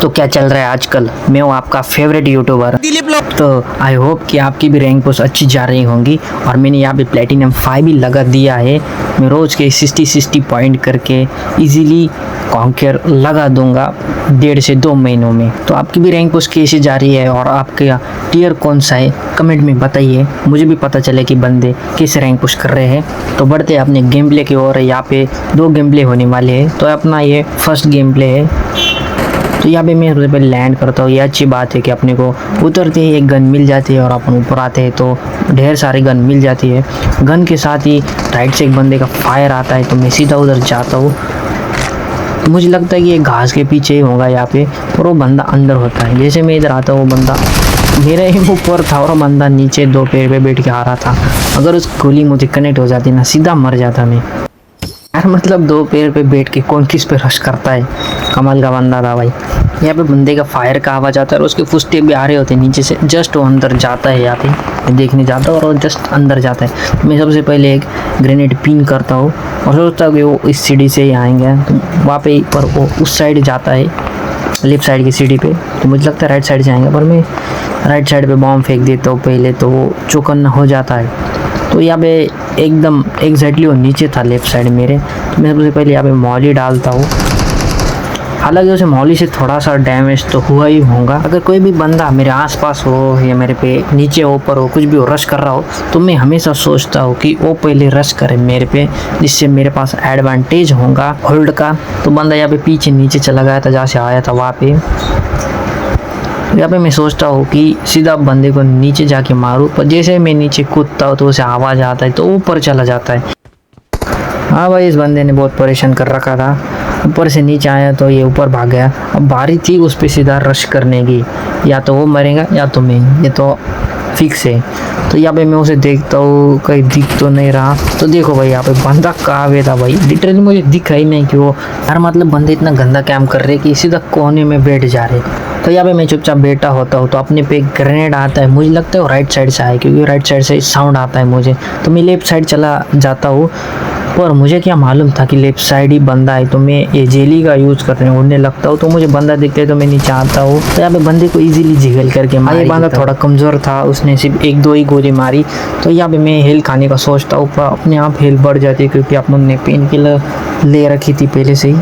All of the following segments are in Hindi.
तो क्या चल रहा है आजकल। मैं हूँ आपका फेवरेट यूट्यूबर। तो आई होप कि आपकी भी रैंक पोस्ट अच्छी जा रही होंगी और मैंने यहाँ पे प्लेटिनम 5 भी लगा दिया है। मैं रोज़ के 60 पॉइंट करके इजीली कॉन्कर लगा दूंगा 1.5 से 2 महीनों में। तो आपकी भी रैंक पोस्ट कैसे जा रही है और आपका टीयर कौन सा है कमेंट में बताइए, मुझे भी पता चले कि बंदे किस रैंक पोस्ट कर रहे हैं। तो बढ़ते अपने गेम प्ले की ओर। यहाँ पे 2 गेम प्ले होने वाले हैं। तो अपना ये फर्स्ट गेम प्ले है। तो यहाँ पे मैं सबसे पहले लैंड करता हूँ। ये अच्छी बात है कि अपने को उतरते ही एक गन मिल जाती है और अपन ऊपर आते हैं तो ढेर सारी गन मिल जाती है। गन के साथ ही राइट से एक बंदे का फायर आता है तो मैं सीधा उधर जाता हूँ। मुझे लगता है कि ये घास के पीछे ही होगा यहाँ पे और वो बंदा अंदर होता है। जैसे मैं इधर आता हूँ वो बंदा मेरे ही ऊपर था और बंदा नीचे 2 पैर पे बैठ के आ रहा था। अगर उस गोली मुझे कनेक्ट हो जाती ना सीधा मर जाता मैं यार। मतलब 2 पैर पे बैठ के कौन किस पे रश करता है। कमाल का बंदा था भाई। यहाँ पे बंदे का फायर का आवाज़ आता है और उसके फुटस्टेप भी आ रहे होते हैं नीचे से। जस्ट वो अंदर जाता है। यहाँ पे मैं देखने जाता हूँ और वो जस्ट अंदर जाता है। मैं सबसे पहले एक ग्रेनेड पिन करता हूँ और सोचता हूँ कि वो इस सीढ़ी से ही आएंगे। तो वहाँ पे पर वो उस साइड जाता है, लेफ्ट साइड की सीढ़ी पे। तो मुझे लगता है राइट साइड से आएंगे पर मैं राइट साइड पे बॉम्ब फेंक देता हूँ पहले तो वो चौकन्ना हो जाता है। तो यहाँ पे एकदम एग्जैक्टली वो नीचे था लेफ्ट साइड मेरे। तो मैं सबसे पहले यहाँ पे मॉली डालता हूँ। हालांकि उसे मॉली से थोड़ा सा डैमेज तो हुआ ही होगा। अगर कोई भी बंदा मेरे आसपास हो या मेरे पे नीचे ऊपर हो कुछ भी हो रश कर रहा हो तो मैं हमेशा सोचता हूँ कि वो पहले रश करे मेरे पे, जिससे मेरे पास एडवांटेज होगा होल्ड का। तो बंदा यहाँ पे पीछे नीचे चला गया था जहाँ से आया था वहाँ पे। यहाँ पे मैं सोचता हूँ कि सीधा बंदे को नीचे जाके मारूँ, पर जैसे मैं नीचे कूदता हूँ तो उसे आवाज़ आता है तो ऊपर चला जाता है। हाँ भाई, इस बंदे ने बहुत परेशान कर रखा था। ऊपर से नीचे आया तो ये ऊपर भाग गया। अब बारी थी उस पर सीधा रश करने की, या तो वो मरेगा या तो मैं, ये तो फिक्स है। तो यहाँ पे मैं उसे देखता हूँ कहीं दिख तो नहीं रहा। तो देखो भाई यहाँ पे बंदा कहाँ हुआ था भाई, लिटरली मुझे दिखा ही नहीं कि वो यार। मतलब बंदे इतना गंदा काम कर रहे कि सीधा कोने में बैठ जा रहे। तो यहाँ पे मैं चुपचाप बैठा होता हूँ तो अपने पे ग्रेनेड आता है। मुझे लगता है वो राइट साइड से आए क्योंकि राइट साइड से साउंड आता है मुझे। तो मैं लेफ्ट साइड चला जाता हूँ पर मुझे क्या मालूम था कि लेफ्ट साइड ही बंदा है। तो मैं ये जेली का यूज़ करने उड़ने लगता हूँ तो मुझे बंदा दिखता है तो मैं नीचे आता हूँ। तो यहाँ पे बंदे को इजीली जिगल करके मार। ये बंदा थोड़ा कमज़ोर था, उसने सिर्फ 1-2 ही गोली मारी। तो यहाँ पे मैं हेल खाने का सोचता हूँ पर अपने आप हेल बढ़ जाती है क्योंकि आपने पेन किलर ले रखी थी पहले से ही।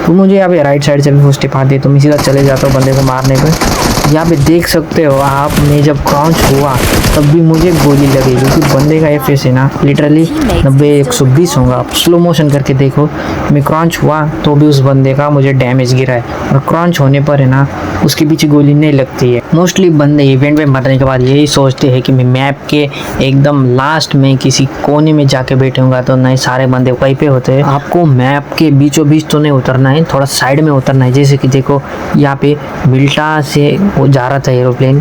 तो मुझे यहाँ पे राइट साइड से भी फुस्ट टिपा दी तो मैं सीधा चले जाता हूँ बंदे को मारने पर। यहाँ पे देख सकते हो आप, मैं जब क्राउच हुआ तब भी मुझे गोली लगी क्योंकि बंदे का एफएस है ना लिटरली 90-120 होगा। आप स्लो मोशन करके देखो, मैं क्राउच हुआ तो भी उस बंदे का मुझे डैमेज गिरा है और क्राउच होने पर है ना उसके पीछे गोली नहीं लगती है। मोस्टली बंदे इवेंट में मरने के बाद यही सोचते हैं कि मैं मैप के एकदम लास्ट में किसी कोने में जाके बैठूंगा तो नहीं, सारे बंदे वहीं पे होते हैं। आपको मैप के बीचों बीच तो नहीं उतरना है, थोड़ा साइड में उतरना है। जैसे कि देखो यहाँ पे मिल्टा से वो जा रहा था एरोप्लेन,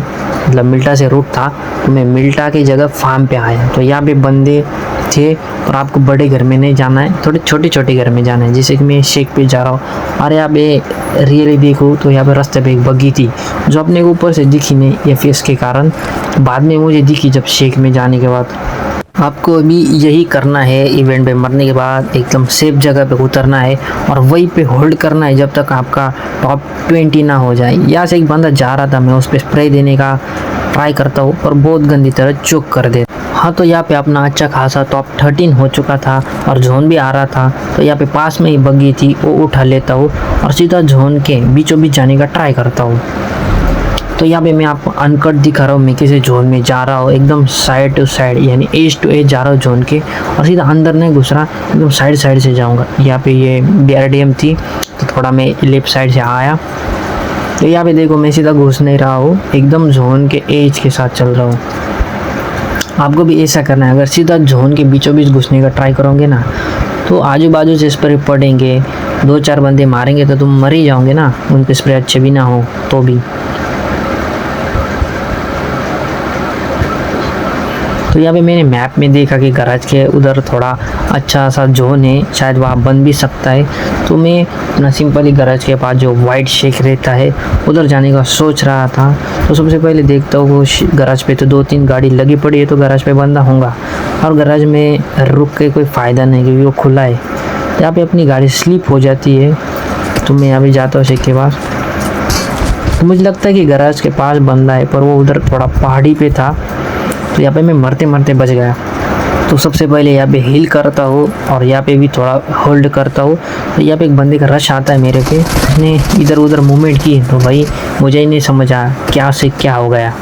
मतलब मिल्टा से रूट था तो मैं मिल्टा की जगह फार्म पे आया। तो यहाँ पे बंदे थे और आपको बड़े घर में नहीं जाना है, थोड़े छोटे छोटे घर में जाना है। जैसे कि मैं शेख पे जा रहा हूँ और यहाँ पे रियली देखूँ तो यहाँ पे रास्ते पे एक बग्गी थी जो अपने को ऊपर से दिखी नहीं एफएस के कारण, बाद में मुझे दिखी जब शेख में जाने के बाद। आपको अभी यही करना है, इवेंट पे मरने के बाद एकदम सेफ जगह पे उतरना है और वहीं पे होल्ड करना है जब तक आपका टॉप 20 ना हो जाए। यहाँ से एक बंदा जा रहा था, मैं उस पर स्प्रे देने का ट्राई करता हूँ पर बहुत गंदी तरह चोक कर दे। हाँ, तो यहाँ पे अपना अच्छा खासा टॉप 13 हो चुका था और जोन भी आ रहा था। तो यहाँ पे पास में ही बग्गी थी, वो उठा लेता हूँ और सीधा जोन के बीचों बीच जाने का ट्राई करता हूँ। तो यहाँ पे मैं आपको अनकट दिखा रहा हूँ, मैं किसी जोन में जा रहा हूँ एकदम साइड टू साइड यानी एज टू एज जा रहा हूँ जोन के और सीधा अंदर नहीं घुस रहा, एकदम साइड साइड से जाऊँगा। यहाँ पे ये BRDM थी तो थोड़ा मैं लेफ्ट साइड से आया। तो यहाँ पे देखो मैं सीधा घुस नहीं रहा हूँ, एकदम जोन के एज के साथ चल रहा हूँ। आपको भी ऐसा करना है। अगर सीधा जोन के बीचों बीच घुसने का ट्राई करोगे ना तो आजू बाजू से स्प्रे पड़ेंगे, 2-4 बंदे मारेंगे तो तुम मर ही जाओगे ना, उनके स्प्रे अच्छे भी ना हो तो भी। तो यहाँ पे मैंने मैप में देखा कि गराज के उधर थोड़ा अच्छा सा जोन है, शायद वहाँ बन भी सकता है। तो मैं अपना सिंपली गराज के पास जो वाइट शेक रहता है उधर जाने का सोच रहा था। तो सबसे पहले देखता हूँ गराज पे तो 2-3 गाड़ी लगी पड़ी है तो गराज पे बंदा होगा और गराज में रुक के कोई फ़ायदा नहीं क्योंकि वो खुला है। यहाँ पे अपनी गाड़ी स्लिप हो जाती है तो मैं अभी जाता हूँ शेख के पास। तो मुझे लगता है कि गैराज के पास बंदा है, पर वो उधर थोड़ा पहाड़ी पे था, तो यहाँ पे मैं मरते मरते बच गया। तो सबसे पहले यहाँ पे हील करता हूँ और यहाँ पे भी थोड़ा होल्ड करता हूँ। तो यहाँ पे एक बंदे का रश आता है मेरे पे, उसने इधर उधर मूवमेंट की, तो भाई मुझे ही नहीं समझ आया क्या से क्या हो गया।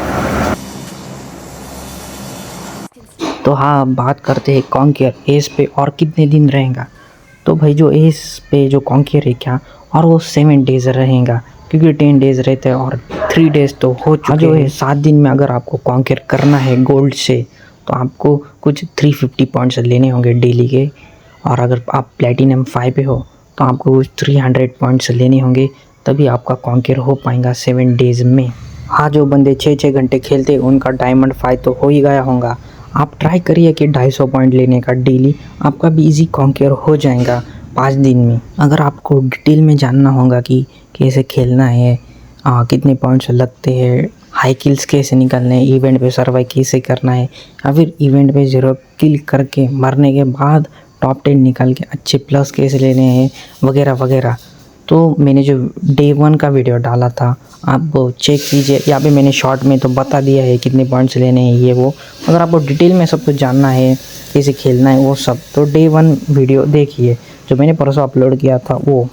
तो हाँ, बात करते हैं कॉन्कियर एज पे और कितने दिन रहेगा। तो भाई जो एज पे जो कॉन्कियर है क्या, और वो 7 डेज़ रहेगा, क्योंकि 10 डेज़ रहते हैं और 3 डेज़ तो हो चुके जो है। 7 दिन में अगर आपको कॉन्कियर करना है गोल्ड से, तो आपको कुछ 350 पॉइंट्स लेने होंगे डेली के। और अगर आप प्लेटिनम 5 पे हो तो आपको कुछ 300 पॉइंट्स लेने होंगे, तभी आपका कॉन्कियर हो पाएगा 7 डेज़ में। हाँ, जो बंदे 6-6 घंटे खेलते हैं उनका डायमंड 5 तो हो ही गया होगा। आप ट्राई करिए कि 250 पॉइंट लेने का डेली, आपका भी इजी कॉन्कियर हो जाएगा 5 दिन में। अगर आपको डिटेल में जानना होगा कि कैसे खेलना है, कितने पॉइंट्स लगते हैं, हाई किल्स कैसे निकालने हैं, इवेंट पे सर्वाइव कैसे करना है, या फिर इवेंट पे 0 किल करके मरने के बाद टॉप 10 निकाल के अच्छे प्लस कैसे लेने हैं, वगैरह वगैरह, तो मैंने जो डे 1 का वीडियो डाला था आप वो चेक कीजिए। यहाँ पे मैंने शॉर्ट में तो बता दिया है कितने पॉइंट्स लेने हैं ये वो। अगर आपको डिटेल में सब कुछ जानना है, कैसे खेलना है वो सब, तो डे 1 वीडियो देखिए जो मैंने परसों अपलोड किया था वो।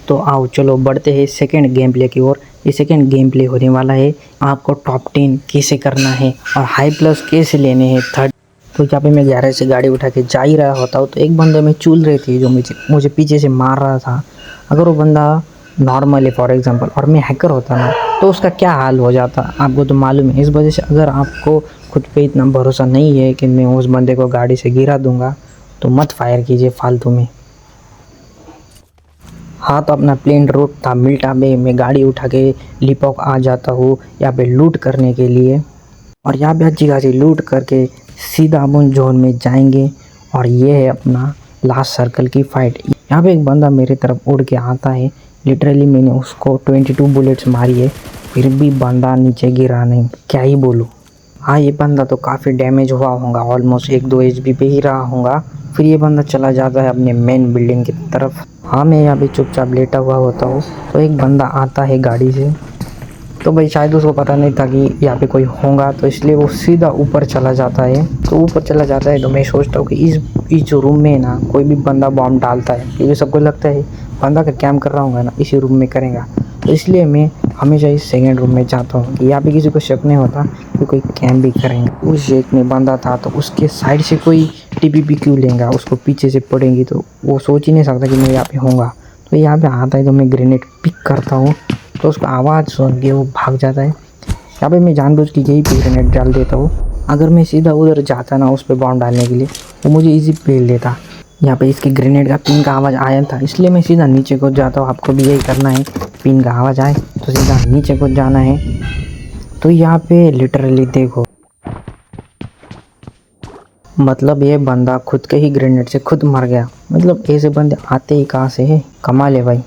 तो आओ चलो बढ़ते हैं सेकंड गेम प्ले की ओर। ये सेकंड गेम प्ले होने वाला है आपको टॉप 10 कैसे करना है और हाई प्लस कैसे लेने हैं थर्ड। तो यहाँ पे मैं गैरेज से गाड़ी उठा के जा ही रहा होता हूँ, तो एक बंदे में चूल रही थी जो मुझे पीछे से मार रहा था। अगर वो बंदा नॉर्मल है फॉर एग्जांपल और मैं हैकर होता ना, तो उसका क्या हाल हो जाता आपको तो मालूम है। इस वजह से अगर आपको खुद पे इतना भरोसा नहीं है कि मैं उस बंदे को गाड़ी से गिरा दूंगा, तो मत फायर कीजिए फालतू में। हाँ, तो अपना प्लेन रूट था मिल्टा बे, मैं गाड़ी उठा के लिपॉक आ जाता हूँ यहाँ पे लूट करने के लिए। और यहाँ पे अच्छी खासी लूट करके सीधा अपन जोन में जाएंगे। और ये है अपना लास्ट सर्कल की फ़ाइट। यहाँ पे एक बंदा मेरी तरफ उड़ के आता है, लिटरली मैंने उसको 22 बुलेट्स मारी है, फिर भी बंदा नीचे गिरा नहीं, क्या ही बोलूँ। हाँ, ये बंदा तो काफ़ी डैमेज हुआ होगा, ऑलमोस्ट 1-2 एचपी पे ही रहा होगा। फिर ये बंदा चला जाता है अपने मेन बिल्डिंग की तरफ। हाँ, मैं यहाँ पे चुपचाप लेटा हुआ होता हूँ, तो एक बंदा आता है गाड़ी से। तो भाई शायद उसको पता नहीं था कि यहाँ पे कोई होगा, तो इसलिए वो सीधा ऊपर चला जाता है। तो ऊपर चला जाता है तो मैं सोचता हूँ कि इस जो रूम में ना कोई भी बंदा बॉम्ब डालता है, क्योंकि सबको लगता है बंदा का कैम्प कर रहा हूँ ना इसी रूम में करेगा। तो इसलिए मैं हमेशा इस सेकेंड रूम में जाता हूँ कि यहाँ पे किसी को शक नहीं होता कि कोई कैम्प भी करेंगे। उस शेक में बंदा था, तो उसके साइड से कोई टीपीपी क्यों लेगा, उसको पीछे से पड़ेंगी, तो वो सोच ही नहीं सकता कि मैं यहाँ पे होऊंगा। तो यहाँ पे आता है तो मैं ग्रेनेड पिक करता हूँ, तो उसको आवाज़ सुन के वो भाग जाता है। यहाँ पे मैं जानबूझ के यही पे ग्रेनेड डाल देता हूँ। अगर मैं सीधा उधर जाता ना उस पर बॉम्ब डालने के लिए, वो मुझे इजी पेल देता। यहाँ पे इसके ग्रेनेड का पिन का आवाज़ आया था, इसलिए मैं सीधा नीचे को जाता हूँ। आपको भी यही करना है, पिन का आवाज़ आए तो सीधा नीचे को जाना है। तो यहाँ पे लिटरली देखो, मतलब ये बंदा खुद के ही ग्रेनेड से खुद मर गया। मतलब ऐसे बंदे आते ही कहाँ से है, कमाल है भाई।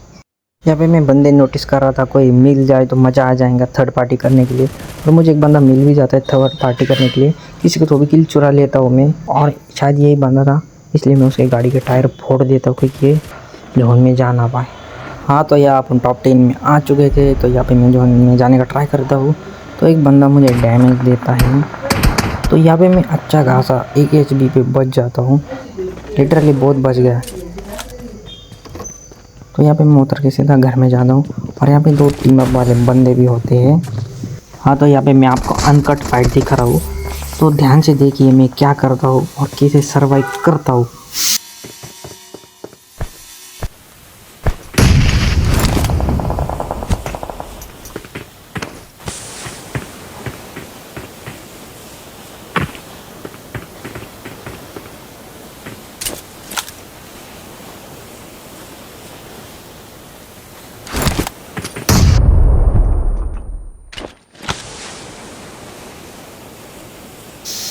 यहाँ पे मैं बंदे नोटिस कर रहा था, कोई मिल जाए तो मज़ा आ जाएगा थर्ड पार्टी करने के लिए। और मुझे एक बंदा मिल भी जाता है थर्ड पार्टी करने के लिए, किसी को तो भी किल चुरा लेता हूँ मैं। और शायद यही बंदा था, इसलिए मैं उसके गाड़ी के टायर फोड़ देता हूँ क्योंकि ये जोन में जा ना पाए। हाँ, तो यहाँ अपन टॉप 10 में आ चुके थे, तो यहाँ पर मैं जोन में जाने का ट्राई करता हूँ। तो एक बंदा मुझे डैमेज देता है, तो यहाँ पे मैं अच्छा खासा 1 एचपी पे बच जाता हूँ, लिटरली बहुत बच गया। तो यहाँ पे मैं उतर के सीधा घर में जाता हूँ। और यहाँ पे 2 टीम अप वाले बंदे भी होते हैं। हाँ, तो यहाँ पे मैं आपको अनकट फाइट दिखा रहा हूँ, तो ध्यान से देखिए मैं क्या करता हूँ और कैसे सर्वाइव करता हूँ।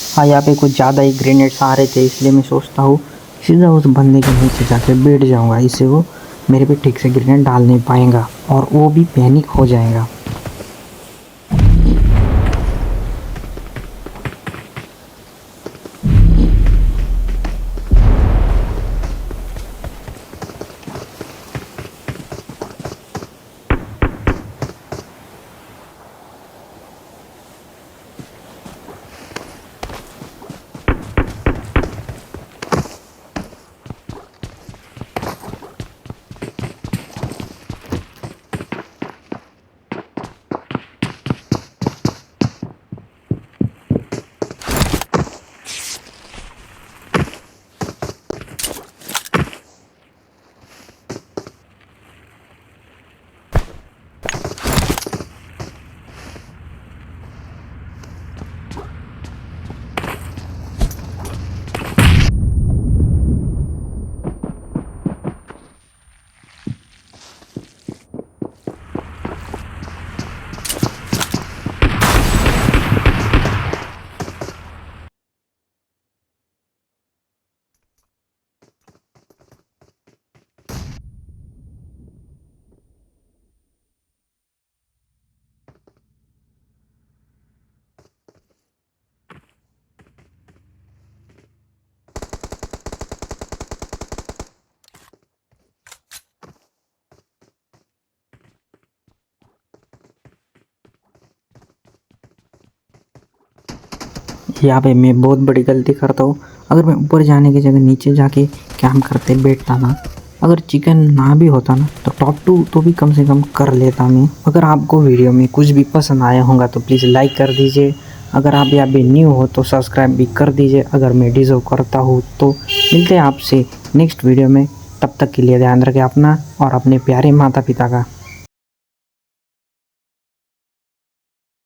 हाँ, यहाँ पे कुछ ज़्यादा ही ग्रेनेड्स आ रहे थे, इसलिए मैं सोचता हूँ सीधा उस बंदे के नीचे जाके बैठ जाऊँगा, इससे वो मेरे पे ठीक से ग्रेनेड डाल नहीं पाएगा और वो भी पैनिक हो जाएगा। यहाँ पे मैं बहुत बड़ी गलती करता हूँ। अगर मैं ऊपर जाने की जगह नीचे जाके काम करते बैठता ना, अगर चिकन ना भी होता ना तो टॉप 2 तो भी कम से कम कर लेता मैं। अगर आपको वीडियो में कुछ भी पसंद आया होगा तो प्लीज़ लाइक कर दीजिए। अगर आप यहाँ पे न्यू हो तो सब्सक्राइब भी कर दीजिए अगर मैं डिज़र्व करता हूँ तो। मिलते हैं आपसे नेक्स्ट वीडियो में, तब तक के लिए ध्यान रखें अपना और अपने प्यारे माता पिता का।